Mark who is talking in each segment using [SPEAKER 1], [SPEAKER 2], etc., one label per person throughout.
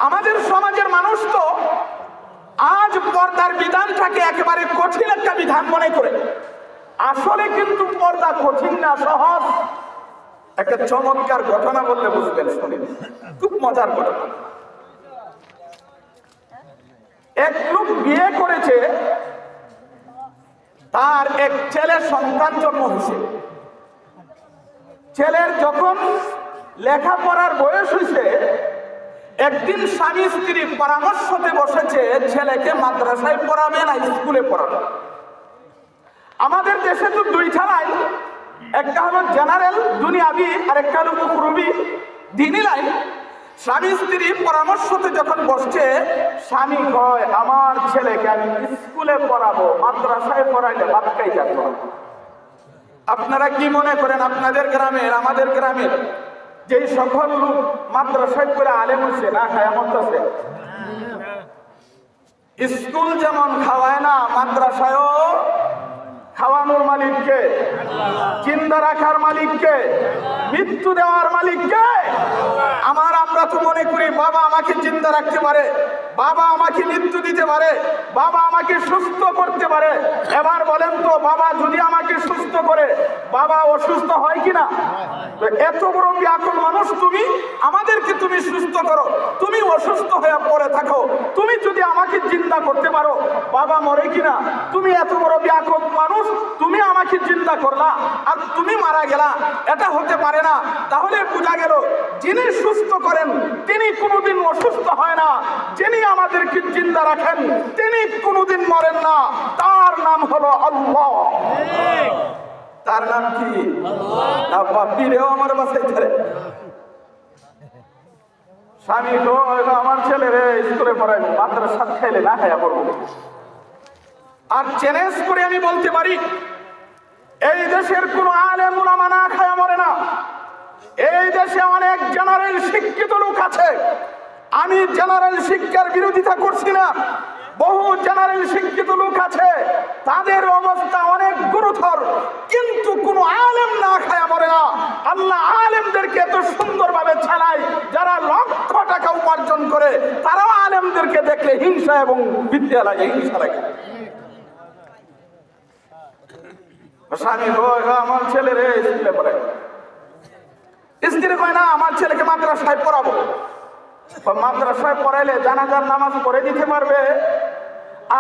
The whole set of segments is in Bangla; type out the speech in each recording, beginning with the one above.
[SPEAKER 1] আমাদের সমাজের মানুষ তো আজ পর্দার বিধানটাকে একেবারে কঠিন একটা বিধান মনে করে। আসলে কিন্তু পর্দা কঠিন না, সহজ। একটা চমৎকার ঘটনা বললে বুঝবেন, শুনেন, খুব মজার ঘটনা। এক লোক বিয়ে করেছে, তার এক ছেলে সন্তান জন্ম হয়েছে। ছেলের যখন লেখাপড়ার বয়স হয়েছে, একদিন স্বামী স্ত্রী পরামর্শতে বসেছে ছেলেকে মাদ্রাসায় পড়াবে না স্কুলে পড়াবে। আমাদের দেশে তো দুইটা লাইন, একটা হলো জেনারেল দুনিয়াবি আর একটা হলো উখরবি দ্বীনি লাইন। স্বামী স্ত্রী পরামর্শতে যখন বসছে, স্বামী কয় আমার ছেলেকে আমি স্কুলে পড়াবো, মাদ্রাসায় পড়াইলে ভাত খাইতে পারবো। আপনারা কি মনে করেন আপনাদের গ্রামের আমাদের গ্রামের যেই সকল লোক মাদ্রাসায় করে আলেম হচ্ছে না খায়া মরতেছে? স্কুল যেমন খাওয়ায় না, মাদ্রাসায়ও খাওয়ানোর মালিককে, জিন্দা রাখার মালিককে, মৃত্যু দেওয়ার মালিককে। আমরা তো মনে করি বাবা আমাকে জিন্দা রাখতে পারে, বাবা আমাকে মৃত্যু দিতে পারে, বাবা আমাকে সুস্থ করতে পারে। এবার বলেন তো, বাবা যদি আমাকে সুস্থ করে, বাবা অসুস্থ হয় কিনা? এত বড় ব্যাকুল মানুষ তুমি, আমাদেরকে তুমি সুস্থ করো, তুমি অসুস্থ হয়ে পড়ে থাকো। তুমি যদি আমাকে জিন্দা করতে পারো, বাবা মরে কিনা? তুমি এত বড় ব্যাকুল মানুষ, তুমি আমাকে চিন্তা করলা আর তুমি মারা গেলা, এটা হতে পারে না। তাহলে বোঝা গেল যিনি সুস্থ করেন তিনি কোনোদিন অসুস্থ হয় না, যিনি আমাদেরকে জিন্দা রাখেন তিনি কোনোদিন মরেন না। তার নাম হলো আল্লাহ। তার নাম কি? আল্লাহ। আমার বাসায় ধরে স্বামী আমার ছেলে রে স্কুলে পড়াইবো, মাদ্রাসা খাইলে না খাইয়া পড়বো। আর চ্যালেঞ্জ করে আমি বলতে পারি, এই দেশের কোন আলেম উলামা না খায়া মরে না। এই দেশে অনেক জেনারেল শিক্ষিত লোক আছে, আমি জেনারেল শিক্ষার বিরোধিতা করছি না। বহু জেনারেল শিক্ষিত লোক আছে, তাদের অবস্থা অনেক গুরুতর, কিন্তু কোন আলেম না খায়া মরে না। আল্লাহ আলেমদেরকে এত সুন্দরভাবে ছাড়ায়, যারা লক্ষ টাকা উপার্জন করে তারাও আলেমদেরকে দেখলে হিংসা এবং বিদ্যা লাগে, হিংসা লাগে। স্বামী আমার ছেলে রে স্কুলে পড়াই, স্ত্রী কয় না আমার ছেলেকে মাদ্রাসায় পড়াবো। মাদ্রাসায় পড়াইলে জানাজার নামাজ পড়ে দিতে পারবে,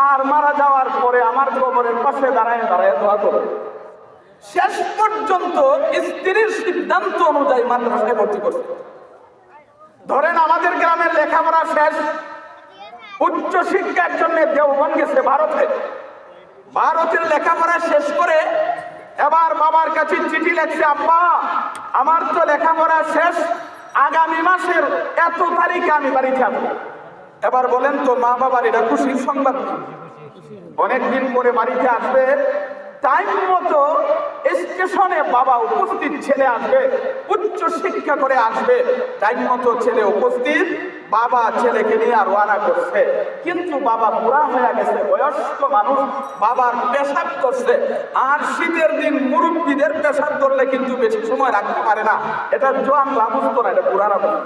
[SPEAKER 1] আর মারা যাওয়ার পরে আমার কবরের পাশে দাঁড়ায় দাঁড়ায় দোয়া করবে। শেষ পর্যন্ত স্ত্রীর সিদ্ধান্ত অনুযায়ী মাদ্রাসায় ভর্তি করছে। ধরেন আমাদের গ্রামের লেখাপড়া শেষ, উচ্চ শিক্ষার জন্য দেওবন্দ গেছে ভারতে। ভারতের লেখাপড়া শেষ করে এবার বাবার কাছে চিঠি লিখছে, আব্বা আমার তো লেখাপড়া শেষ, আগামী মাসের এত তারিখে আমি বাড়িতে আসবো। এবার বলেন তো মা বাবার এটা খুশির সংবাদ? অনেকদিন পরে বাড়িতে আসবে, টাইম মতো স্টেশনে বাবা উপস্থিত, ছেলে আসবে, উচ্চ শিক্ষা করে আসবে, টাইম মতো ছেলে উপস্থিত, বাবা ছেলেকে নিয়ে রওনা করছে। কিন্তু বাবা বুড়া হয়ে গেছে, বয়স্ক মানুষ, বাবার পেশাব করছে। আর শীতের দিন মুরব্বীদের পেশাব ধরলে কিন্তু বেশি সময় রাখতে পারে না, এটা জোয়ান লাভুস্ত না, এটা বুড়ারা বলে।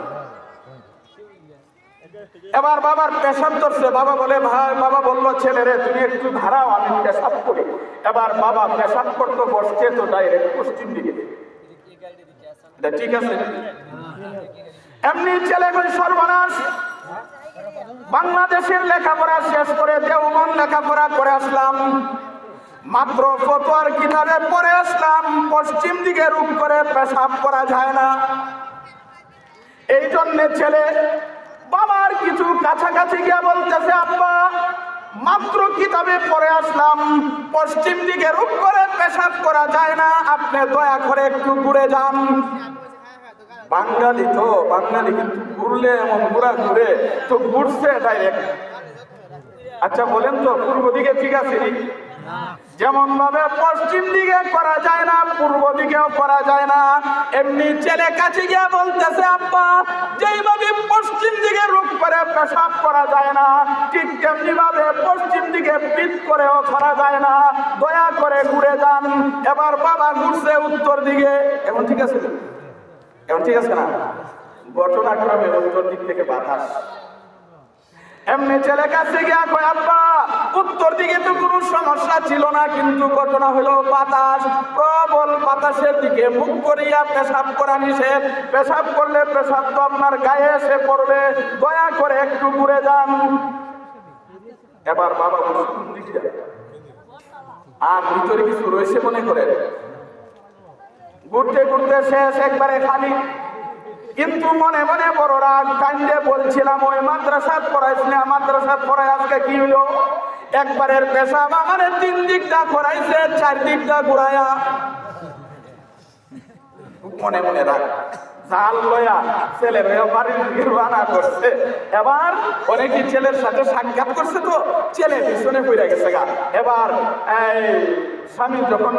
[SPEAKER 1] এবার বাবার পেশাব ধরছে, বাবা বলে ভাই, বাবা বললো ছেলেরে তুমি একটু ধারাও আমি পেশাব করি। এবার বাবা পেশাব করতে বসছে তো ডাইরেক্ট পশ্চিম দিকে, ঠিক আছে? এমনি ছেলে সর্বনাশ। বাংলাদেশের লেখাপড়া শেষ করে দেওবন্দ লেখাপড়া করে আসলাম, মাত্র ফতোয়ার কিতাবে পড়ে আসলাম, পশ্চিম দিকে রূপ করে পেশাব করা যায় না। এই জন্য ছেলে বাবার কিছু কাছাকাছি গিয়ে বলতেছে, আব্বা মাত্র কিতাবে পড়ে আসলাম, পশ্চিম দিকে রূপ করে পেশাব করা যায় না, আপনি দয়া করে একটু ঘুরে যান। বাঙালি তো, বাঙালি কিন্তু ঘুরলে এমন ঘুরা ঘুরে তো ঘুরছে ডাইরেক্ট। আচ্ছা বলেন তো পূর্ব দিকে ঠিক আছে? যেমন ভাবে পশ্চিম দিকে করা যায় না, পূর্ব দিকেও করা যায় না। এমনি ছেলে কাছে গিয়ে বলতেছে, আব্বা যেইভাবে পশ্চিম দিকে রূপ করে পেশাব করা যায় না, ঠিক তেমনি ভাবে পশ্চিম দিকে পিঠ করেও করা যায় না, দয়া করে ঘুরে যান। এবার বাবা ঘুরছে উত্তর দিকে। এখন ঠিক আছে? এখন ঠিক আছে না? ঘটনাক্রমে উত্তর দিক থেকে বাতাস এমনি ছেলে কাছে গিয়া কয় আব্বা উত্তর দিকে তো কোনো সমস্যা ছিল না, কিন্তু ঘটনা হলো বাতাস, প্রবল বাতাসের দিকে মুখ করিয়া পেশাব করা নিষেধ। পেশাব করলে পেশাব তো আপনার গায়ে এসে পড়বে, দয়া করে একটু ঘুরে যান। এবার বাবা আর ভিতরে কিছু রয়েছে মনে করেন, ঘুরতে ঘুরতে শেষ একবারে খালি। কিন্তু মনে মনে বড় রাগ, কান্দে বলছিলাম ওই মাদ্রাসাত পড়াইছিলাম, মাদ্রাসাত পড়াই আজকে কি হলো, একবারের পেশাব আমার 3 দিকটা করাইছে, 4 দিকটা ঘুরাইয়া। মনে মনে রাগ, জাল লয়া ছেলের বাড়ির নির্বাণা করছে। এবার অনেকে ছেলের সাথে সাক্ষাৎ করছে, তো ছেলে পিছনে পড়ে গেছে গা। এবার স্বামী যখন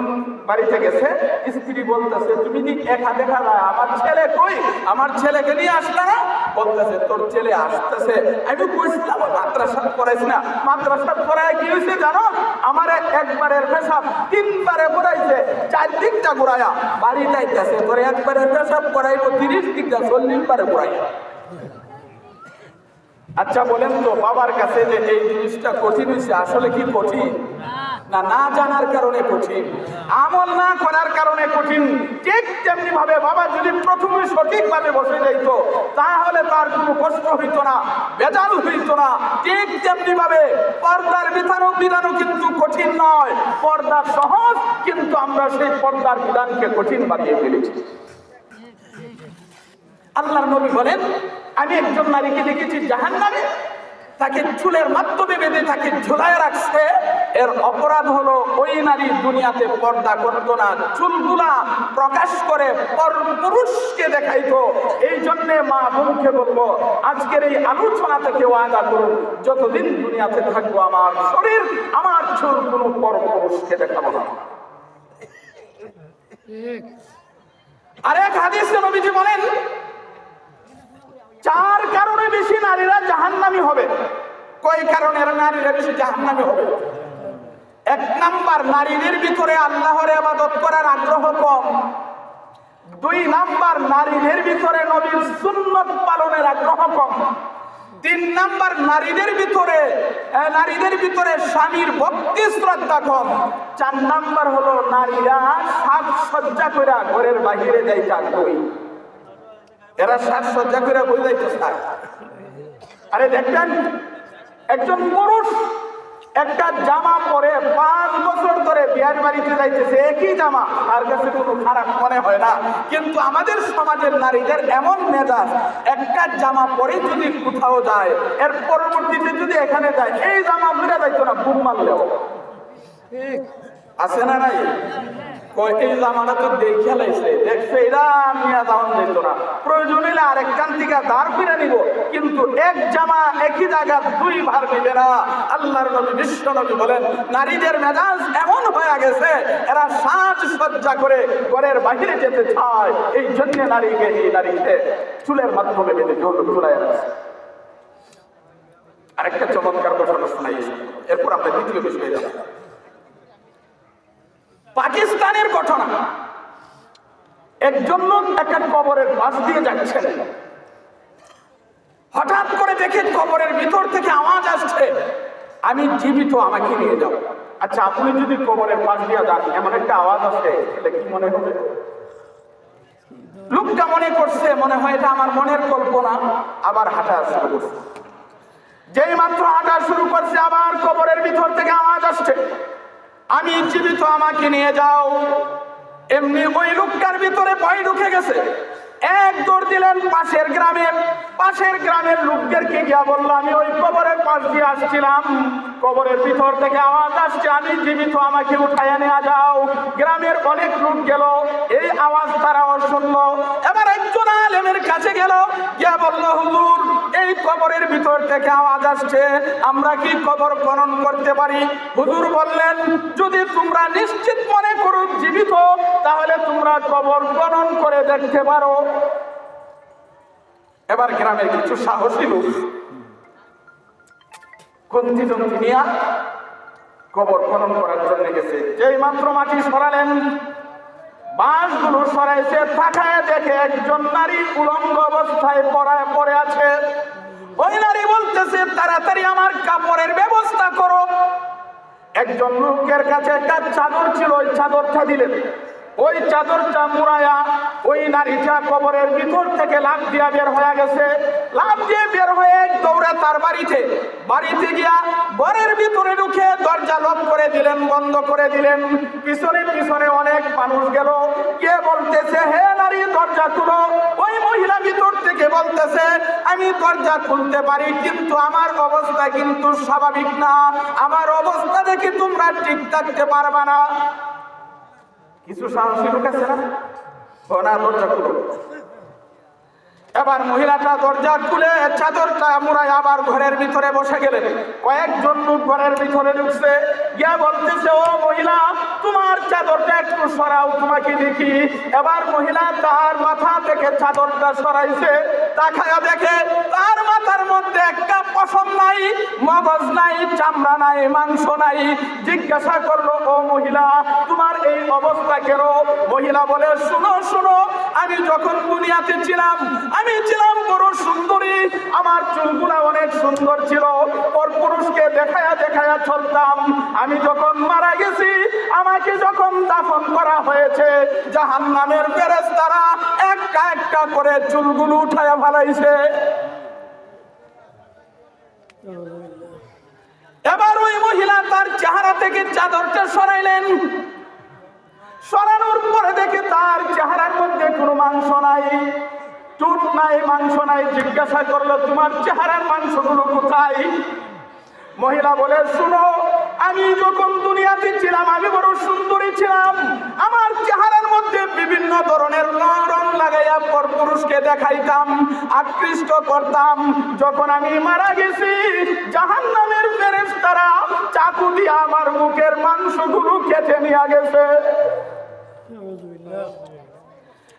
[SPEAKER 1] বাড়িতে গেছে, স্ত্রী বলতেছে তুমি কি একা দেখা যায়, আমার ছেলে কই, আমার ছেলেকে নিয়ে আসলে না? বলতেছে তোর ছেলে আসতেছে। আমি কইছিলাম মাদ্রাসা পড়াইছি না, মাদ্রাসা পড়ায় কি হয়েছে জানো, আমার একবারের পেশাব 3 বারে ঘুরাইছে, 4 দিকটা ঘুরাইয়া বাড়ি যাইতেছে। তোর একবারের পেশাব করাইবো 30 দিকটা 40 বারে ঘুরাইয়া। আচ্ছা বলেন তো, বাবার কাছে যে এই জিনিসটা কঠিন হয়েছে, আসলে কি কঠিন না? না জানার কারণে কঠিন, আমল না করার কারণে কঠিন। ঠিক তেমনি ভাবে বাবা যদি প্রথমে সঠিকভাবে বসে যাইতো, তাহলে তার কোনো কষ্ট হইতো না, বেজাল হইতো না। ঠিক তেমনি ভাবে পর্দার বিধানও কিন্তু কঠিন নয়, পর্দা সহজ, কিন্তু আমরা সেই পর্দার বিধানকে কঠিন বানিয়ে ফেলেছি। আল্লাহর নবী বলেন আমি একজন নারীকে দেখেছি জাহান্নামে, তাকে চুলের মাধ্যমে বেঁধে তাকে ঝুলায় রাখছে। এর অপরাধ হলো ওই নারী দুনিয়াতে পর্দা করতো না, চুলগুলা প্রকাশ করে পুরুষকে দেখাইতো। এই জন্যে মা বোনকে বলবো, আজকের এই আলোচনা থেকে ওয়াদা করুন, যতদিন দুনিয়াতে থাকবো আমার শরীর আমার চুল কোনো পুরুষকে দেখাবো না। আরেক হাদিসে নবীজি বলেন 4 কারণে বেশি নারীরা জাহান্নামী হবে। কয় কারণের নারীরা বেশি জাহান্নামী হবে? 1 নাম্বার, নারীদের ভিতরে আল্লাহর ইবাদত করার আগ্রহ কম। 2 নাম্বার, নারীদের ভিতরে নবীর সুন্নাত পালনের আগ্রহ কম। 3 নাম্বার, নারীদের ভিতরে স্বামীর ভক্তি শ্রদ্ধা কম। 4 নাম্বার হলো নারীরা সাজসজ্জা করে ঘরের বাহিরে যাইতে আগ্রহী। এরা সাজসজ্জা করে বই যাইতে চায়। আরে দেখবেন একজন পুরুষ একটা জামা পরে 5 বছর ধরে বিয়ের বাড়িতে যাইতেছে, একই জামা, তার কাছে কোনো খারাপ মনে হয় না। কিন্তু আমাদের সমাজের নারীদের এমন মেজাজ, একটা জামা পরে যদি কোথাও যায়, এর পরবর্তীতে যদি এখানে যায়, এই জামা ফিরে যাইতো না, বুম মারলেও। আছে না নাই? এই জামাটা তো দেখে লাইছে, দেখছে এরা নিয়ে যাওয়ান যেত না, প্রয়োজন হলে আরেকখান থেকে দাঁড় ফিরে নিব, কিন্তু এক জামা একই জায়গা 2 বার নিবে না। আল্লাহর নবী বিশ্ব নবী বলেন নারীদের মেজাজ এমন হয়ে গেছে, এরা সাজসজ্জা করে ঘরের বাহিরে যেতে চায়। এই জন্য নারীকে চুলের মাধ্যমে বেঁধে ঝুলাই রাখছে। আরেকটা চমৎকার ঘটনা শোনাই, এরপর আমরা দ্বিতীয় বিষয়ে যাব। পাকিস্তানের ঘটনা, একজন লোক একটা কবরের পাশ দিয়ে যাচ্ছেন, হঠাৎ করে দেখে কবরের ভিতর থেকে আওয়াজ আসছে, আমি জীবিত, আমাকে নিয়ে যাও। আচ্ছা, আপনি যদি কবরের পাশ দিয়ে যান, এমন একটা আওয়াজ আসে, এটা কি মনে হবে? লোকটা মনে করছে মনে হয় এটা আমার মনের কল্পনা, আবার হাঁটা শুরু করছে। যেই মাত্র হাঁটা শুরু করছে, আবার কবরের ভিতর থেকে আওয়াজ আসছে, আমি জীবিত, আমাকে নিয়ে যাও। এমনি ওই লোকটার ভিতরে ভয় ঢুকে গেছে। এক দৌড় দিলেন পাশের গ্রামের লোকদেরকে গিয়া বললো, আমি ওই কবরের পাশ দিয়ে আসছিলাম, কবরের ভিতর থেকে আওয়াজ আসছে, আমি জীবিত, আমাকে উঠাইয়া নেওয়া যাও। গ্রামের অনেক লোক গেল, এই আওয়াজ তারাও শুনলো। এবার একজন আলেমের কাছে গেল, গিয়া বললো, হুজুর এই কবরের ভিতর থেকে আওয়াজ আসছে, আমরা কি কবর খনন করতে পারি? হুজুর বললেন, যদি তোমরা নিশ্চিত মনে করো জীবিত, তাহলে তোমরা কবর খনন করে দেখতে পারো। এবার গ্রামের কিছু সাহসী লোক কন্তি নিয়ে কবর খনন করার জন্য গেছে। যেই মাত্র মাটি সরালেন, বাঁশগুলো সরাইছে, তাকায় দেখে একজন নারী উলঙ্গ অবস্থায় পড়ে আছে। ওই নারী বলতেছে, তারা তাড়াতাড়ি আমার কাপড়ের ব্যবস্থা করো। একজন লোকের কাছে একটা চাদর ছিল, ওই চাদরটা দিলেন। ওই চাদরটা মুড়ায়া ওই নারীটা কবরের ভিতর থেকে লাফ দিয়া বের হয়ে গেছে। লাফ দিয়ে বের হয়ে দৌড়ে তার বাড়িতে গিয়া ঘরের ভিতরে ঢুকে দরজা লক করে দিলেন, বন্ধ করে দিলেন। পিছনে পিছনে অনেক মানুষ গেল, কে বলতেছে হে নারী দরজা খুলো। ওই মহিলা ভিতর থেকে বলতেছে আমি দরজা খুলতে পারি, কিন্তু আমার অবস্থা কিন্তু স্বাভাবিক না, আমার অবস্থা দেখে তোমরা ঠিক থাকতে পারবা না। কিছু সাহসী লোক আছে না, দরজা খুলো। এবার মহিলাটা দরজা খুলে চাদরটা মুড়ায় আবার ঘরের ভিতরে বসে গেলেন। কয়েকজন লোক ঘরের ভিতরে ঢুকছে, গিয়া বলতেছে ও মহিলা তোমার চাদরটা একটু সরাও, তোমাকে দেখি। এবার মহিলা তার মাথা থেকে চাদরটা সরাইছে, তাকায়া দেখে তার মাথার মধ্যে একটা পশম নাই, মগজ নাই, চামড়া নাই, মাংস নাই। জিজ্ঞাসা করলো ও মহিলা তোমার এই অবস্থা কেন? মহিলা বলে শুনো শুনো, আমি যখন দুনিয়াতে ছিলাম আমি ছিলাম বড় সুন্দরী, আমার চুলগুলা অনেক সুন্দর ছিল, পরপুরুষকে দেখায়া দেখায়া চলতাম। আমি যখন মারা গেছি, আমাকে যখন দাফন করা হয়েছে, জাহান্নামের ফেরেশতারা একটা একটা করে চুলগুলো উঠায়া ফেলাইছে। এবার ওই মহিলা তার চেহারা থেকে চাদরটা সরাইলেন। সরানোর পরে দেখে তার চেহারার মধ্যে কোনো মাংস নাই, চুট নাই, মাংস নাই। জিজ্ঞাসা করলো তোমার চেহারার মাংসগুলো কোথায়? মহিলা বলে শুনো, আমি যখন দুনিয়াতে ছিলাম আমি বড় সুন্দরী ছিলাম, আমার চেহারার মধ্যে বিভিন্ন ধরনের রং লাগাইয়া পরপুরুষকে দেখাইতাম, আকৃষ্ট করতাম। যখন আমি মারা গেছি, জাহান্নামের ফেরেশতারা চাকু দিয়ে আমার মুখের মাংসগুলো কেটে নিয়ে গেছে।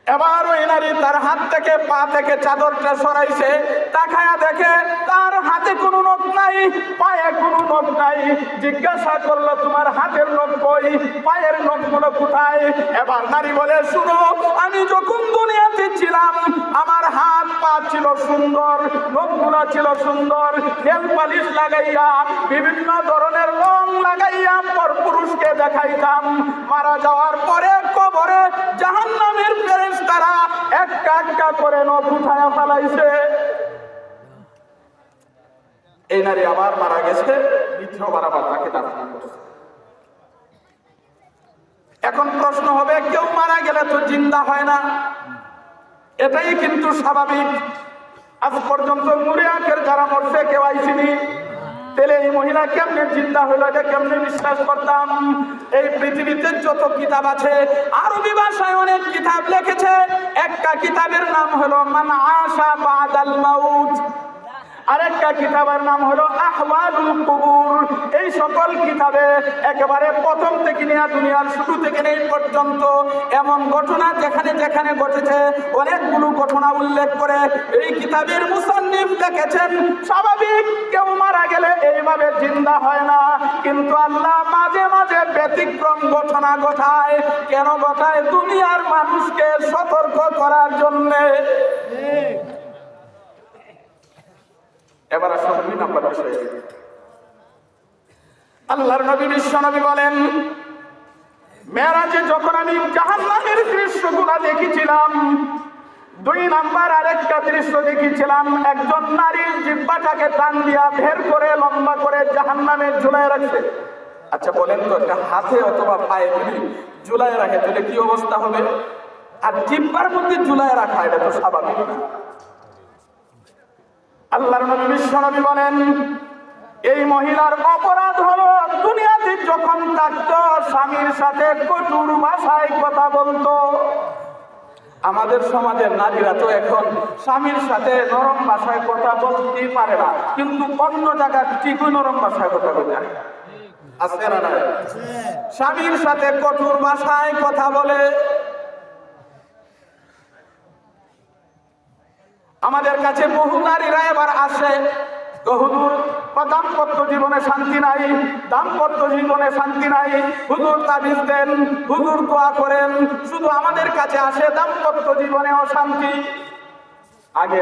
[SPEAKER 1] এবার ওই নারী তার হাত থেকে পা থেকে চাদরটা সরাইছে, তাকায়া দেখে তার হাতে কোনো নখ নাই, পায়ে কোনো নখ নাই। জিজ্ঞাসা করলো তোমার হাতের নখ কই, পায়ের নখগুলো কোথায়? এবার নারী বলে শুনো, আমি যখন দুনিয়াতে ছিলাম আমার হাত পা ছিল সুন্দর, নখগুলো ছিল সুন্দর, নেল পালিশ লাগাইয়া বিভিন্ন ধরনের রং লাগাইয়া পরপুরুষকে দেখাইতাম। মারা যাওয়ার পরে কবরে জাহান্নামের ফেরেশতারা একটা একটা করে নখ উঠায়া ফেলাইছে। এই নারী আবার মারা গেছে, দ্বিতীয়বার আবার তাকে দাফন করছে। এখন প্রশ্ন হবে কেউ মারা গেলে তো জিন্দা হয় না, এটাই কিন্তু স্বাভাবিক। আজ পর্যন্ত মুরিয়াকের যারা মরছে কেউ আইসিনি, তাহলে এই মহিলা কেমনে জিন্দা হইল, এটা কেমনে বিশ্বাস করতাম? এই পৃথিবীতে যত কিতাব আছে, আরবি ভাষায় অনেক কিতাব লিখেছে। একটা কিতাবের নাম হলো মান আশা বাদাল মাউত, আরেকটা কিতাবের নাম হলো আহওয়ালুল কুবুর। এই সকল কিতাবে একেবারে প্রথম থেকে নিয়ে দুনিয়ার শুরু থেকে নেই পর্যন্ত এমন ঘটনা যেখানে যেখানে ঘটেছে অনেকগুলো ঘটনা উল্লেখ করে এই কিতাবের মুসান্নিফ লিখেছেন। স্বাভাবিক কেউ মারা গেলে এইভাবে জিন্দা হয় না, কিন্তু আল্লাহ মাঝে মাঝে ব্যতিক্রম ঘটনা ঘটায়। কেন ঘটায়? দুনিয়ার মানুষকে সতর্ক করার জন্যে। এবার আসুন 2 নম্বর বিষয়। আল্লাহর নবী বিশ্ব নবী বলেন মেরাজে যখন আমি জাহান্নামের দৃশ্যগুলো দেখেছিলাম, 2 নাম্বার আরেকটা দৃশ্য দেখেছিলাম, একজন নারীর জিহ্বাটাকে টান দিয়া বের করে লম্বা করে জাহান্নামে ঝুলায় রাখছে। আচ্ছা বলেন তো, একটা হাতে অথবা পায়ে যদি ঝুলায় রাখে তাহলে কি অবস্থা হবে? আর জিহ্বার মধ্যে ঝুলায় রাখা এটা তো স্বাভাবিক না। আল্লাহর নবী বিশ্ব নবী বলেন এই মহিলার অপরাধ হলো দুনিয়াতে যখন থাকতো স্বামীর সাথে কঠোর ভাষায় কথা বলতো। আমাদের সমাজের নারীরা তো এখন স্বামীর সাথে নরম ভাষায় কথা বলতেই পারে না, কিন্তু অন্য জায়গায় ঠিকই নরম ভাষায় কথা বলে আছে না? স্বামীর সাথে কঠোর ভাষায় কথা বলে। আমাদের কাছে বহু নারীরা এবার আসে, হুজুর দাম্পত্য জীবনে শান্তি নাই, দাম্পত্য জীবনে শান্তি নাই, হুজুর তাবিজ দেন, হুজুর দোয়া করেন। শুধু আমাদের কাছে আসে দাম্পত্য জীবনে অশান্তি। আগে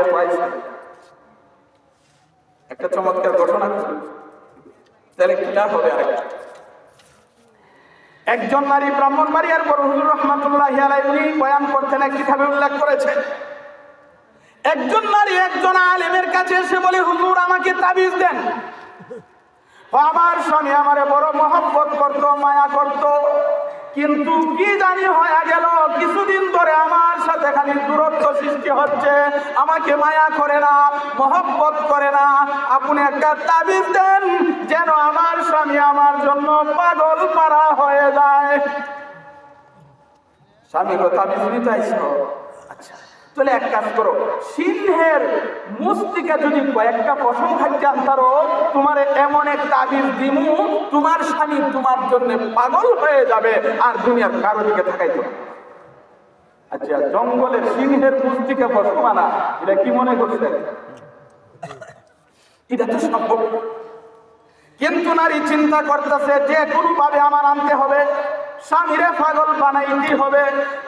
[SPEAKER 1] একটা চমৎকার ঘটনা, তাহলে কিটা হবে আরেকটা। একজন নারী ব্রাহ্মণবাড়িয়ার বড় হুজুর রহমাতুল্লাহি আলাইহি উনি বয়ান করতেন, এক কিতাবে উল্লেখ করেছেন, একজন নারী একজন আলেমের কাছে এসে বলে, হুজুর আমাকে তাবিজ দেন। আমার স্বামী আমারে বড় মহব্বত করত, মায়া করত, কিন্তু কি জানি হয়ে গেল কিছুদিন ধরে আমার সাথে খালি দূরত্ব সৃষ্টি হচ্ছে, আমাকে মায়া করে না, মহব্বত করে না। আপনি একটা তাবিজ দেন যেন আমার স্বামী আমার জন্য পাগল পারা হয়ে যায়। স্বামী গো তাবিজ নিতে আইছো? আচ্ছা তাহলে এক কাজ করো, সিংহের মুস্তিকে যদি কয়েকটা পশম খাইতে আনতারো, তোমার এমন এক তাবিজ দিমু, তোমার স্বামী তোমার জন্য পাগল হয়ে যাবে আর দুনিয়ার কারো দিকে থাকাইতো না। আচ্ছা জঙ্গলের সিংহের মুস্তিকে পশম আনা, এটা কি মনে করছেন? এটা তো সম্ভব। কিন্তু নারী চিন্তা করতেছে যে কোনো ভাবে আমার আনতে হবে, স্বামীরে পাগল বানাইতে হবে।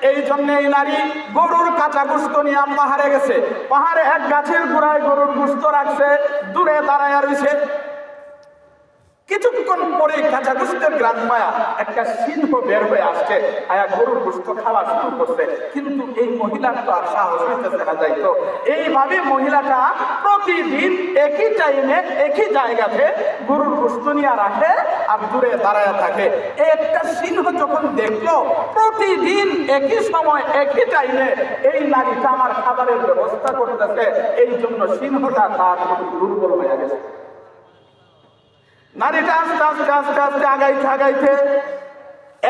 [SPEAKER 1] এই জন্য এই নারী গরুর কাঁচা গোশত নিয়ে পাহাড়ে গেছে, পাহাড়ে এক গাছের গোড়ায় গরুর গোশত রাখছে, দূরে দাঁড়ায় রয়েছে। কিছুক্ষণ পরে কাঁচা গোশতের গ্রাম পায়া একটা সিংহ বের হয়ে আসছে, আয়া গরুর গোশত খাওয়া শুরু করছে। কিন্তু এই মহিলার তো আর সাহস হইতেছে না যাইতো। এইভাবে মহিলাটা প্রতিদিন একই টাইমে একই জায়গাতে গরুর গোশত নিয়ে রাখে আর দূরে দাঁড়ায় থাকে। একটা সিংহ যখন দেখলো প্রতিদিন একই সময় একই টাইমে এই নারীটা আমার খাবারের ব্যবস্থা করতেছে, এই জন্য সিংহটা তার প্রতি দুর্বল হয়ে গেছে। নারীটা আস্তে আস্তে আস্তে আস্তে আগাইতে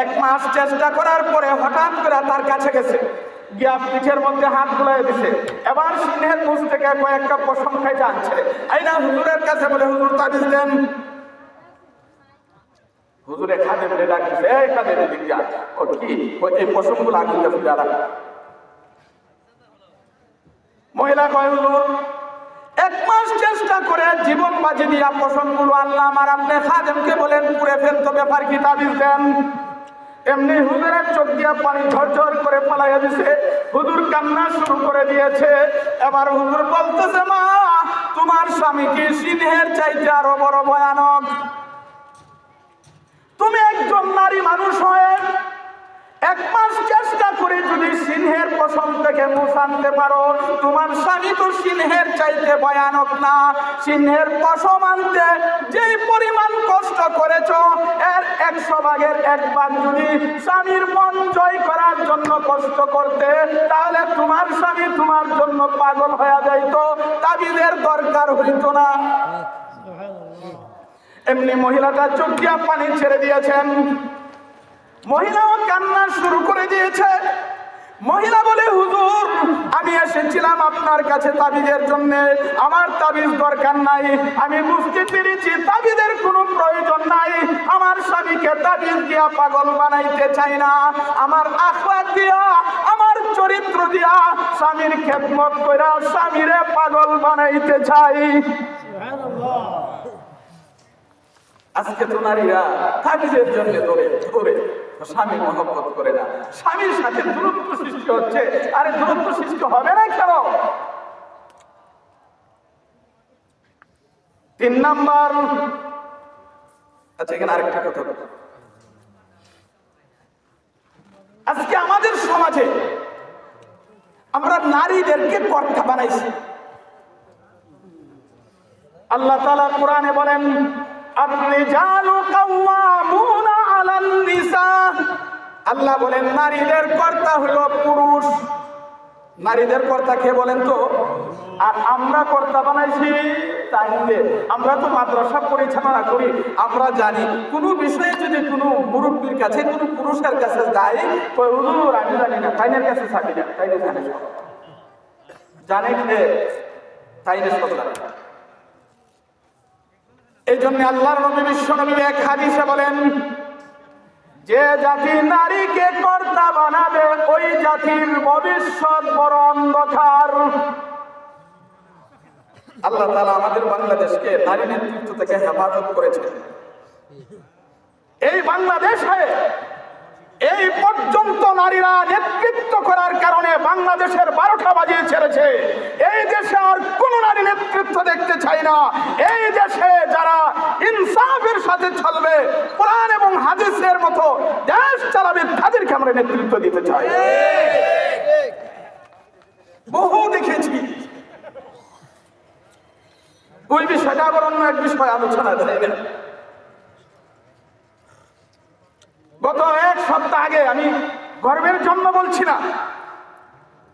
[SPEAKER 1] এক মাস চেষ্টা করার পরে হঠাৎ করে তার কাছে গেছে, গিয়া পিঠের মধ্যে হাত বুলাই দিছে। এবার সিংহের মুখ থেকে কয়েকটা পশম খাইতে আনছে, আইনা হুজুরের কাছে বলে, হুজুর তাবিজ দেন। হুজুরে খাদে বলে ডাকছে, এই খাদে দিক যা, ও কি এই পশমগুলো আগুন ফিরে রাখ। মহিলা কয়, হুজুর এক মাস চেষ্টা করে জীবন বাজি দিয়া পশমগুলো আনলাম, আর আপনি খাদেমকে বলেন পুড়ে ফেলতো, ব্যাপার কি তাবিজ দেন। এমনি হুজুরের চোখ দিয়া পানি ঝরঝর করে পালাইয়া দিছে, হুজুর কান্না শুরু করে দিয়েছে। এবার হুজুর বলতেছে, মা তোমার স্বামী কি সিংহের চাইতে আরো বড় ভয়ানক। তুমি একজন নারী মানুষ হয়ে এক মাস চেষ্টা করে যদি সিংহের পশম থেকে মুখ আনতে পারো, তোমার স্বামী তো সিংহের চাইতে ভয়ানক না। সিংহের পশম আনতে যেই পরিমাণ কষ্ট করেছ, এর 100 ভাগের 1 ভাগ যদি স্বামীর মন জয় করার জন্য কষ্ট করতে, তাহলে তোমার স্বামী তোমার জন্য পাগল হয়ে যাইতো, তাবিজের দরকার হইত না। এমনি মহিলাটা চোখ দিয়া পানি ছেড়ে দিয়েছেন, মহিলাও কান্না শুরু করে দিয়েছে। মহিলা বলে, হুজুর আমি এসেছিলাম আপনার কাছে তাবিজের জন্য, আমার তাবিজ দরকার নাই, আমি বুঝতে পেরেছি তাবিজের কোনো প্রয়োজন নাই। আমার স্বামীকে তাবিজ দিয়া পাগল বানাইতে চাই না, আমার আখলাক দিয়া আমার চরিত্র দিয়া স্বামীর খেদমত কইরা স্বামীরে পাগল বানাইতে চাই। আজকে তো নারীরা তাবিজের জন্য ধরে স্বামী মহব্বত করে না, স্বামীর সাথে দূরত্ব সৃষ্টি হচ্ছে। আরে দূরত্ব সৃষ্টি হবে না কেন? 3 নাম্বার। আচ্ছা এখানে আরেকটা কথা, আজকে আমাদের সমাজে আমরা নারীদেরকে কর্তা বানাইছি। আল্লাহ তাআলা কোরআনে বলেন, আর-রিজালু কাওয়ামুনা আলান নিসা। আল্লাহ বলেন নারীদের কর্তা হলো পুরুষ। নারীদের কর্তা কে বলেন তো? আর আমরা কর্তা বানাইছি তাইলে আমরা তো মাদ্রাসা পরিচালনা করি, আমরা জানি কোনো বিষয়ে যদি কোনো মুরব্বীর কাছে কোনো পুরুষের কাছে যাই, হুজুর আমি জানি না, তাইনের কাছে থাকি না, তাইলে জানে জানে কে? তাইনে সব জানে। এই জন্য আল্লাহর নবী বিশ্বনবী এক হাদিসে বলেন, যে জাতি নারীকে কর্তা বানাবে ওই জাতির ভবিষ্যৎ বড় অন্ধকার। আল্লাহ তাআলা আমাদের বাংলাদেশকে নারী নেতৃত্ব থেকে হেফাজত করেছেন। এই বাংলাদেশে এই পর্যন্ত নারীরা নেতৃত্ব করার কারণে বাংলাদেশের 12টা বাজিয়ে ছেড়েছে। এই দেশে আর কোন নারী নেতৃত্ব দেখতে চাই না। এই দেশে যারা ইনসাফের সাথে চলবে, কোরআন এবং হাদিসের মতো দেশ চালাবে, তাদেরকে আমরা নেতৃত্ব দিতে চাই। বহু দেখেছি। ওই বিষয়টা আবার অন্য এক বিষয় আলোচনা চাই না। গত এক সপ্তাহ আগে, আমি গর্বের জন্য বলছি না,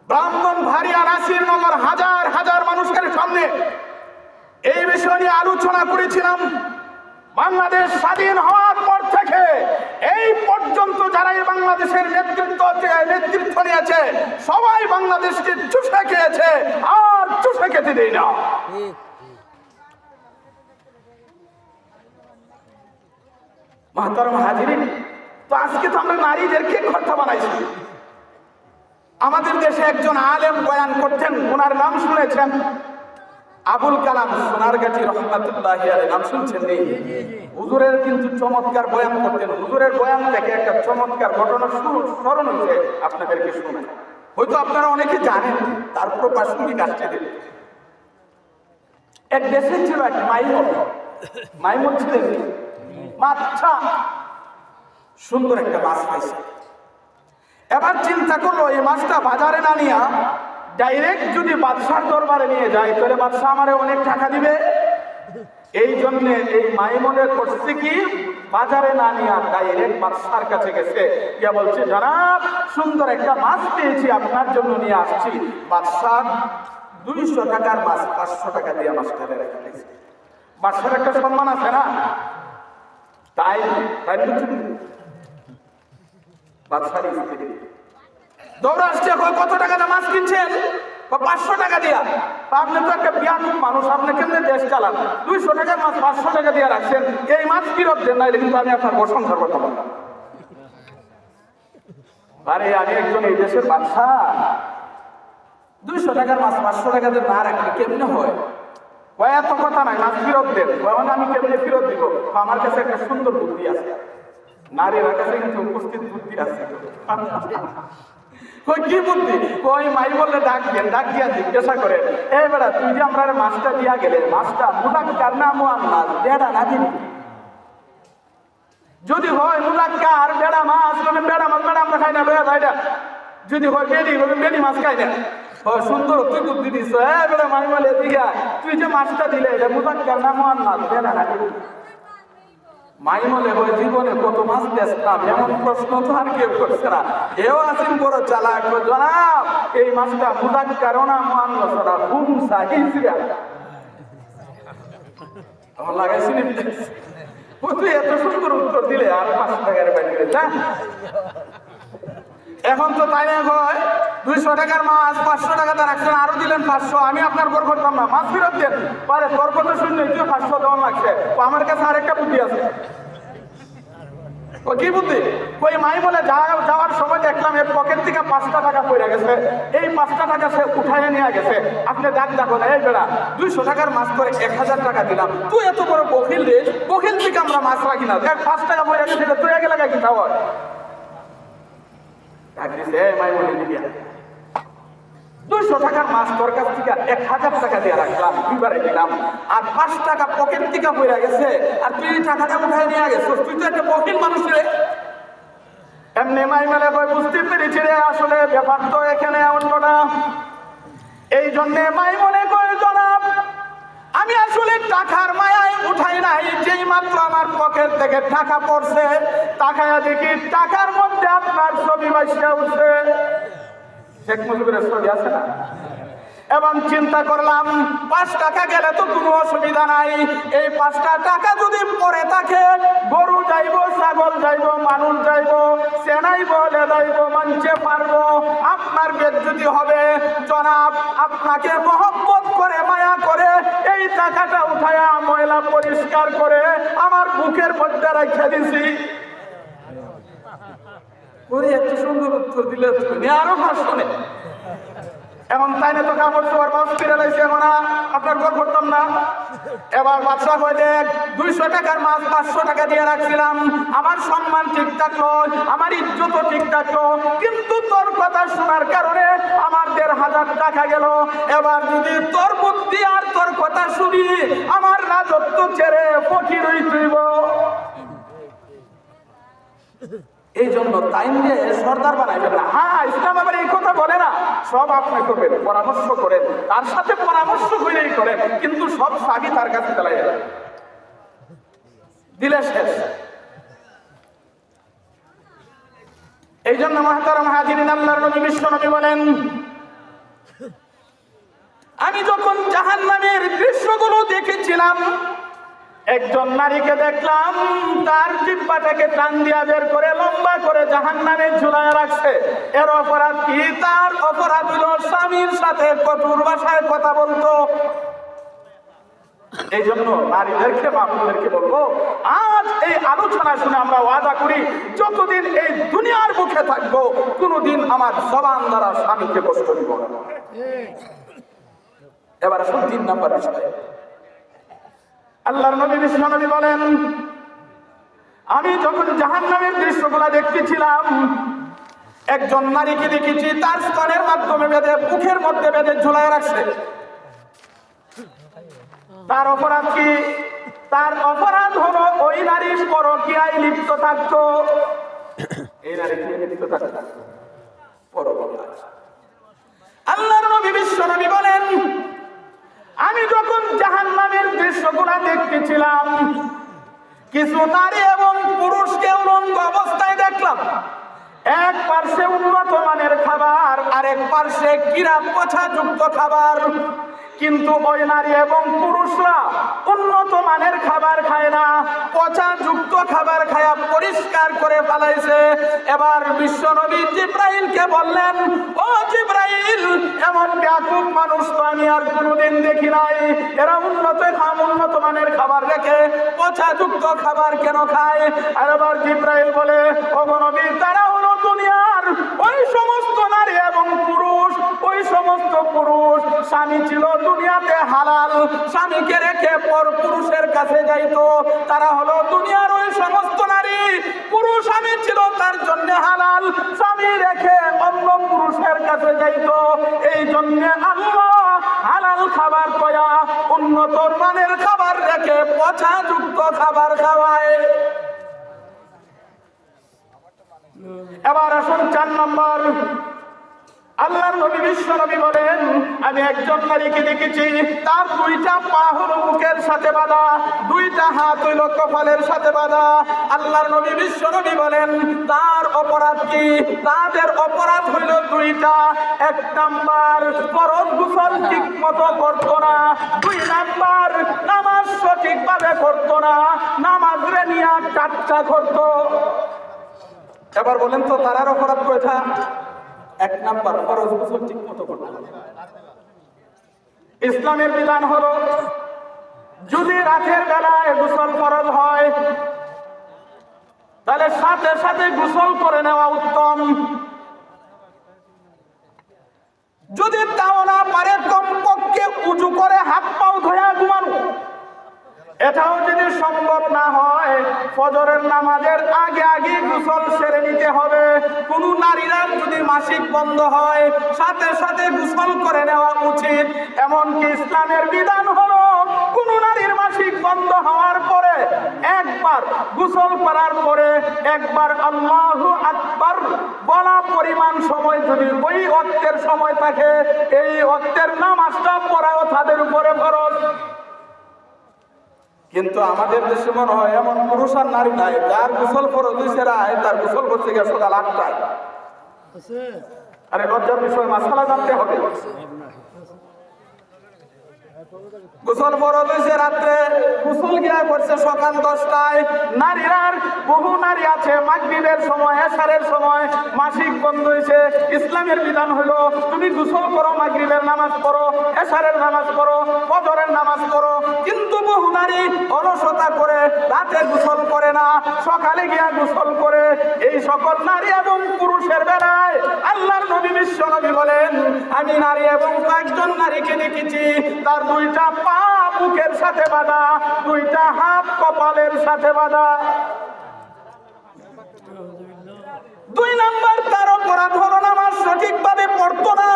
[SPEAKER 1] ব্রাহ্মণবাড়িয়া নাসিরনগর হাজার হাজার মানুষের সামনে এই বিষয় নিয়ে আলোচনা করেছিলাম। বাংলাদেশ স্বাধীন হওয়ার পর থেকে এই পর্যন্ত যারা এই বাংলাদেশের নেতৃত্ব নিয়েছে, সবাই বাংলাদেশকে চুষে খেয়েছে, আর চুষে খেতে দেয় না। মাহতারাম হাজিরিন, তো আজকে তো আমরা নারীদেরকে কর্তা বানাইছি। আমাদের দেশে একজন আলেম বয়ান করতেন, ওনার নাম শুনেছেন, আবুল কালাম সোনারগাছি রহমাতুল্লাহি আলাইহি। নাম শুনছেন? নেই? হুজুরের কিন্তু চমৎকার বয়ান করতেন। হুজুরের বয়ান থেকে একটা চমৎকার ঘটনা স্মরণ হয়েছে, আপনাদেরকে শুনে। হয়তো আপনারা অনেকে জানেন, তারপর প্রাসঙ্গিক আসছে দেবে। এক দেশে ছিল এক মাইমুন ছিলেন, মাছা সুন্দর একটা মাছ পাইছে। এবার চিন্তা করলো, এই মাছটা বাজারে না নিয়ে ডাইরেক্ট যদি বাদশার দরবারে নিয়ে যায়, তাহলে বাদশা আমারে অনেক টাকা দিবে। এই জন্য এই মাইমুনে করছে কি, বাজারে না নিয়ে ডাইরেক্ট বাদশার কাছে গেছে, গিয়ে বলছে, জনাব সুন্দর একটা মাছ পেয়েছি, আপনার জন্য নিয়ে আসছি। বাদশা 200 টাকার মাছ 500 টাকা দিয়ে মাছটা রেখে দিয়েছে। বাদশার একটা সম্মান আছে না? তাই বাদশার স্ত্রী দৌড়ে আসছে, কত টাকা দিয়ে মাছ কিনছেন? 500 টাকা দিয়া। আপনি তো একটা বিয়াদব মানুষ, আপনি কেমনে দেশ চালান? 200 টাকার মাছ 500 টাকা দিয়ে রাখছেন, এই মাছ ফেরত দেন, নাইলে কিন্তু আমি আপনার প্রশংসা করতে পারলাম। আরে আমি একজন এই দেশের বাদশা, 200 টাকার মাছ 500 টাকা দিয়ে না রাখলে কেমনে হয়? এত কথা নাই, মাছ ফেরত দেন। আমি কেমনে ফেরত দিব? আমার কাছে একটা সুন্দর বুদ্ধি আছে। নারীর কাছে কিন্তু উপস্থিত বুদ্ধি আছে। কি বুদ্ধি? ওই মাই বললে ডাক দেন, ডাক দিয়া জিজ্ঞাসা করে, এই বেড়া তুই যে আমরা মাছটা দিয়া গেলে, মাছটা মুলাক্কার না মুআন্নাস? বেড়া না দিবি। যদি হয় মুলাক্কার বেড়া মাছ, বেড়া মাছ বেড়া আমরা খাই না, বেড়া খাই না। যদি হয় বেড়ি, বেড়ি মাছ খাই না। সুন্দর তুই বুদ্ধি দিস। বেড়া মাই বলে দিঘা, তুই যে মাছটা দিলে এটা মুলাক্কার না মুআন্নাস? বেড়া না দিবি। মাইমলে ওই জীবনে কত মাছ বেচতাম, এমন প্রশ্ন তো আর কেউ করছে না। এও আছেন বড় চালাক, জনাব এই মাছটা মুযাক্কার না মুআন্নাস না? খুমসা হিজরা। আমার লাগাইছিনি, তুই এত সুন্দর উত্তর দিলে আর 500 টাকার বাইরে যা। এখন তো তাই না হয়, 200 টাকার মাছ 500 টাকাতে রাখছেন, আরো দিলেন 500, আমি আপনার বর করতাম না, মাছ ফেরত দেন। পারে তোর কথা শুনলে তুই 500 দেওয়া লাগছে। আমার কাছে আরেকটা বুদ্ধি আছে। ও কি বুদ্ধি? ওই মাই বলে যাওয়ার সময় দেখলাম এর পকেট থেকে 5টা টাকা পড়ে গেছে, এই 5টা টাকা সে উঠায় নিয়ে গেছে। আপনি ডাক দেখো না, এই বেড়া 200 টাকার মাছ করে 1000 টাকা দিলাম, তুই এত বড় বখিল রে, বখিল থেকে আমরা মাছ রাখি না, দেখ 5 টাকা পড়ে গেছে, তুই আগে লাগাই কি খাওয়ার? 200 টাকার মাছ তোর কাছ থেকে 1000 টাকা দিয়ে রাখলাম, দুইবারে দিলাম, আর 5 টাকা পকেট থেকে পড়ে গেছে, আর তুই টাকাটা উঠায় নিয়ে গেছিস, তুই তো একটা বখিল মানুষ রে। এমনি মাই মেলে বুঝতে পেরেছি রে, আসলে ব্যাপার তো এখানে অন্যটা। এই জন্যে মাই মনে করে, জনাব আমি আসলে টাকার মায়ায় উঠাই নাই, যেই মাত্র আমার পকেট থেকে টাকা পড়ছে, টাকায় দেখি টাকার মধ্যে আপনার ছবি বাসা উঠছে, শেখ মুজিবের ছবি আছে না? এবং চিন্তা করলাম 5 টাকা গেলে তো কোনো অসুবিধা নাই, এই 5টা টাকা যদি পরে থাকে, গরু যাইব, ছাগল যাইব, মানুষ যাইব, সেনাইব, লেদাইব, মানছে পারবো, আপনার বেজ্জতি হবে। জনাব আপনাকে মহব্বত করে, মায়া করে এই টাকাটা উঠায়া ময়লা পরিষ্কার করে আমার বুকের মধ্যে রেখে দিছি। এত সুন্দর উত্তর দিলে তুমি আরো ভাষণে এখন তাইনে তো কাপড় চোপড় বাস ফিরে লাইছে, এখন আপনার ঘর করতাম না। এবার বাদশা কয় দেখ 200 টাকার মাছ 500 টাকা দিয়ে রাখছিলাম, আমার সম্মান ঠিক থাকলো, আমার ইজ্জতও ঠিক থাকলো, কিন্তু তোর কথা শোনার কারণে আমার 1500 টাকা গেল। এবার যদি তোর বুদ্ধি আর তোর কথা শুনি আমার রাজত্ব ছেড়ে ফকির হইব। এই জন্য তাই নিয়ে সর্দার বানাইবেন না। হ্যাঁ, ইসলাম আবার এই কথা বলে না, সব আপনি করবেন, পরামর্শ করেন, তার সাথে পরামর্শ করেই করেন, কিন্তু সব সাবি তার কাছে চালাই দিলে শেষ। এই জন্য মুহতারাম হাজিরিন, আল্লাহর নবী বিশ্ব নবী বলেন, আমি যখন জাহান্নামের দৃশ্যগুলো দেখেছিলাম, একজন নারীকে দেখলাম তার জিহ্বাটাকে টান দিয়া বের করে লম্বা করে জাহান্নামে ঝুলায় রাখছে। এর অপরাধ কি? তার অপরাধ হলো স্বামীর সাথে কঠোর ভাষায় কথা বলতো। এই জন্য নারীদেরকে, বাপুদেরকে বলবো, আজ এই আলোচনা শুনে আমরা ওয়াদা করি, যতদিন এই দুনিয়ার মুখে থাকবো কোনোদিন আমার জবান দ্বারা স্বামীকে কষ্ট দিব না। এবার আসুন 3 নম্বর বিষয়। আল্লাহর নবী বিশ্ব নবী বলেন, আমি যখন জাহান্নামের দৃশ্যগুলা দেখতেছিলাম, একজন নারীকে দেখেছি তার স্তনের মাধ্যমে বেঁধে, মুখের মধ্যে বেঁধে ঝুলায় রাখছে। তার অপরাধ কি? তার অপরাধ হলো ওই নারী পরকীয়ায় লিপ্ত থাকতো। এই নারী কি লিপ্ত থাকতো? পরকীয়া। আল্লাহর নবী বিশ্ব নবী বলেন, আমি যখন জাহান্নামের দৃশ্যগুলা দেখতেছিলাম, কিছু নারী এবং পুরুষকে উলঙ্গ অবস্থায় দেখলাম। এক পার্শ্বে উন্নত মানের খাবার, আরেক পার্শ্বে কিরা পচাযুক্ত খাবার। কিন্তু ওই নারী এবং পুরুষরা উন্নত মানের খাবার খায় না, পচাযুক্ত খাবার খায়া পরিষ্কার করে ফেলাইছে। এবার বিশ্বনবী জিব্রাইলকে বললেন, ও জিব্রাইল, এমন ব্যাকুব মানুষ তো আমি আর কোনোদিন দেখি নাই। এরা উন্নত মানের খাবার রেখে পচাযুক্ত খাবার কেন খায়? আর এবার জিব্রাইল বলে, ও নবী, তারা হলো দুনিয়ার ওই সমস্ত নারী এবং পুরুষ, ওই সমস্ত পুরুষ স্বামী ছিল দুনিয়াতে হালাল, স্বামীকে রেখে পর পুরুষের কাছে যাইতো। তারা হলো দুনিয়ার ওই সমস্ত নারী, পুরুষ স্বামী ছিল তার জন্য হালাল, স্বামী রেখে অন্য পুরুষের কাছে যাইতো। এই জন্য আল্লাহ হালাল খাবার কয়া উন্নত মানের খাবার রেখে পচাযুক্ত খাবার খাওয়ায়। এবার আসুন 4 নম্বর। আল্লাহর নবী বিশ্ব নবী বলেন, আমি একজন নারীকে দেখেছি তার 2টা পা হলো বুকের সাথে বাঁধা, 2টা হাত হইল কপালের সাথে বাঁধা। আল্লাহর নবী বিশ্ব নবী বলেন, তার অপরাধ কি? তাদের অপরাধ হইল 2টা। 1 নাম্বার, ফরজ গোসল ঠিক মতো করতো না। 2 নাম্বার, নামাজ সঠিকভাবে করতো না, নামাজে নিয়ে টাটকা করতো। এবার বলেন তো তারার অপরাধ কয়টা? 1 নাম্বার, ফরজ গোসল ঠিক মতো করতে হবে। ইসলামের বিধান হলো, যদি রাতের বেলায় গোসল ফরজ হয় তাহলে সাথে সাথে গোসল করে নেওয়া উত্তম। যদি তাও না পারে কমপক্ষে উজু করে হাত পাও ধোয়া ঘুমানো। এটাও যদি সম্ভব না হয় ফজরের নামাজের আগে আগে গোসল সেরে নিতে হবে। কোন নারীরা যদি মাসিক বন্ধ হয় সাথে সাথে গোসল করে নেওয়া উচিত। এমনকি ইসলামের বিধান হলো, কোন নারীর মাসিক বন্ধ হওয়ার পরে একবার গোসল করার পরে একবার আল্লাহু আকবার বলা পরিমাণ সময় যদি ওই ওয়াক্তের সময় থাকে, এই ওয়াক্তের নামাজটা পড়াও তাদের উপরে ফরজ। কিন্তু আমাদের দেশে মনে হয় এমন পুরুষ আর নারী নাই, যার গোসল ফরজ হইছে রায় তার গোসল করতে গিয়ে সকাল 8টায়। আরে লজ্জার বিষয়, মাসালা জানতে হবে। গোসল ফরজ হইছে রাত্রে, গোসল গিয়া করছে সকাল 10টায়। নারীরার বহু নারী আছে মাগরিবের সময়, এশারের সময় মাসিক বন্ধ হইছে। ইসলামের বিধান হলো, তুমি গোসল করো, মাগরিবের নামাজ পড়ো, এশারের নামাজ পড়ো, ফজরের নামাজ পড়ো। কিন্তু বহু নারী নারী অলসতা করে রাতে গোসল করে না, সকালে গিয়া গোসল করে। এই সকল নারী এবং পুরুষের বেলায় আল্লাহর নবী বিশ্ব নবী বলেন, আমি নারী এবং কয়েকজন নারীকে দেখেছি তার দুইটা পা বুকের সাথে বাঁধা, দুইটা হাত কপালের সাথে বাঁধা। 2 নাম্বার, তার অপরাধ হলো নামাজ সঠিকভাবে পড়তো না।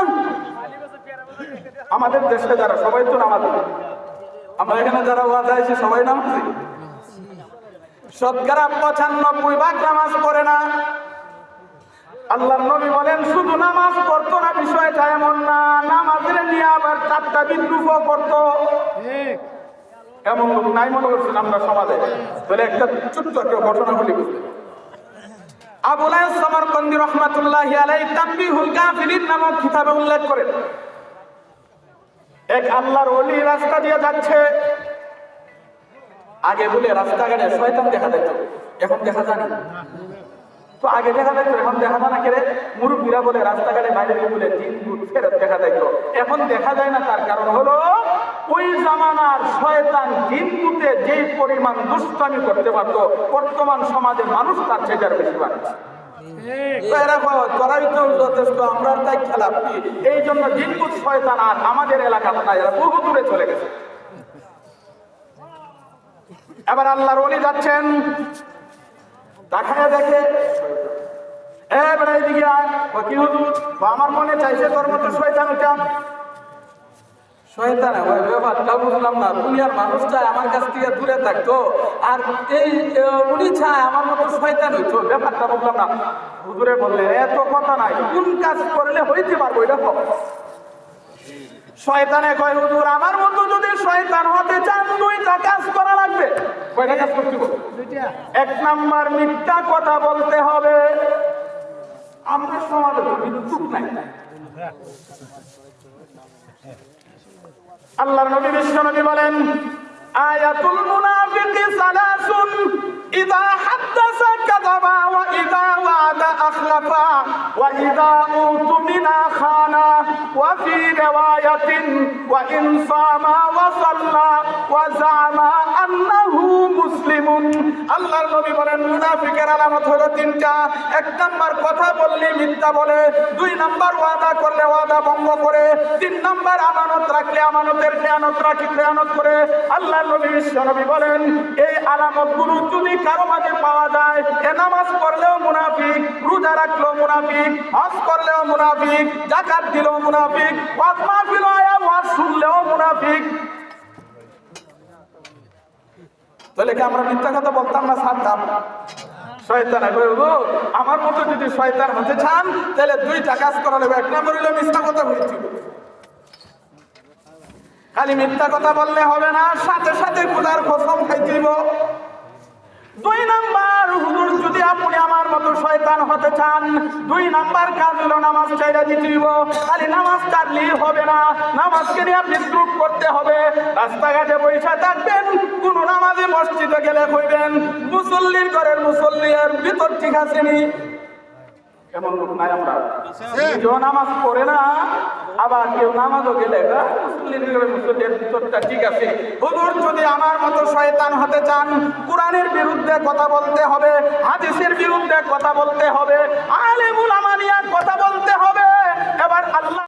[SPEAKER 1] আমাদের দেশে যারা সবাই তো নামাজ, আমরা এখানে যারা ওয়াজ আইছি সবাই নামাজি, শতকরা 95% নামাজ পড়ে না। আল্লাহর নবী বলেন শুধু নামাজ পড়তো না বিষয়টা এমন না, নামাজের নিয়ে আবার 4টা বিদ্রুপও করতো। এমন লোক নাই মনে করছেন আমরা সমাজে? তাহলে একটা ছোট্ট একটা ঘটনা বলি বুঝতে। আবুল আইয়ুব সামারকান্দি রাহমাতুল্লাহি আলাইহি তানবিহুল গাফিলিন নামক কিতাবে উল্লেখ করেন, এক আল্লাহর ওলি রাস্তা দিয়ে যাচ্ছে। আগে বলে রাস্তাঘাটে শয়তান দেখা যেত, এখন দেখা যায় না। তো আগে দেখা যাইতো, এখন দেখা যায় না। কেরে মুরব্বীরা বলে রাস্তাঘাটে বাইরে বলে দিন ভূত ফেরত দেখা যাইতো, এখন দেখা যায় না। তার কারণ হলো ওই জামানার শয়তান দিন ভূতে যেই পরিমাণ দুষ্টামি করতে পারত, বর্তমান সমাজে মানুষ তার চেয়ে বেশি পারে। তোরাই তো যথেষ্ট, আমরা তাই খেলাপ। এই জন্য দিন ভূত শয়তান আর আমাদের এলাকাটা নাই, এরা বহু দূরে চলে গেছে। এবার আল্লাহর ওলি যাচ্ছেন, তাকায় দেখে এবার এইদিকে কি হুজুর, আমার মনে চাইছে তোর মতো শয়তান হইতাম। শয়তান ব্যাপারটা বুঝলাম না। দুনিয়ার মানুষ চায় আমার কাছ থেকে দূরে থাকতো, আর এই উনি চায় আমার মতো শয়তান হইতো, ব্যাপারটা বুঝলাম না। হুজুরে বললেন এত কথা নাই, কোন কাজ করলে হইতে পারবো এটা কম। শয়তানে কয় হুজুর আমার মতো যদি শয়তান হতে চান 2টা কাজ করা লাগবে। কয়টা কাজ করতে হবে? 1 নাম্বার, মিথ্যা কথা বলতে হবে। আমরা সমাজে চুপ নাই। আল্লাহর নবী বিশ্ব নবী বলেন, আয়াতুল মুনাফিকি সালাসুন, ইযা হাদাসা কাযাবা ওয়া ইযা ওয়াদা আখলাফা ওয়া ইযা উতুমিনা খানা ওয়া ফি রিওয়ায়াতিন ওয়া ইন সামা ওয়া সাল্লা ওয়া জামা আন্নাহু মুসলিমুন। আল্লাহর নবী বলেন মুনাফিকের আলামত হলো 3টা। 1 নাম্বার, কথা বললে মিথ্যা বলে। 2 নাম্বার, ওয়াদা করলে ওয়াদা ভঙ্গ করে। 3 নাম্বার, আমানত রাখলে আমানতের খেয়ানত করে। আল্লাহর নবী বিশ্ব নবী বলেন এই আলামতগুলো যদি কারো মাঝে পাওয়া যায়, এ নামাজ পড়লেও মুনাফিক, রোজা রাখলেও মুনাফিক, হজ করলেও মুনাফিক, যাকাত দিলেও মুনাফিক, ওয়াজ মাহফিল আয়া ওয়াজ শুনলেও মুনাফিক। তাহলে কি আমরা মিথ্যা কথা বলতাম না ছাড়তাম? শয়তান আমার মতো যদি শয়তান হতে চান তাহলে 2টা কাজ করা লাগবে। 1 নম্বর হলো মিথ্যা কথা বলতে হবে। খালি মিথ্যা কথা বললে হবে না, সাথে সাথে খোদার কসম খাইতে দিব। 2 নাম্বার, হুজুর যদি আপনি আমার মতো শয়তান হতে চান 2 নাম্বার কাজ হলো নামাজ ছাইড়া দিতে দিব। খালি নামাজ ছাড়লেই হবে না, নামাজকে নিয়ে বিদ্রুপ করতে হবে। রাস্তাঘাটে বসে থাকবেন, কোন নামাজে মসজিদে গেলে কইবেন মুসল্লির ঘরের মুসল্লির ভিতর ঠিক আছে নি। কেমন লোক নাই আমরা, কেউ নামাজ পড়ে না, আবার কেউ নামাজও গেলে মুসল্লির ভিতরটা ঠিক আছে। হুজুর যদি আমার মতো শয়তান হতে চান কোরআনের বিরুদ্ধে কথা বলতে হবে, হাদিসের বিরুদ্ধে কথা বলতে হবে, আলেম উলামা নিয়ে কথা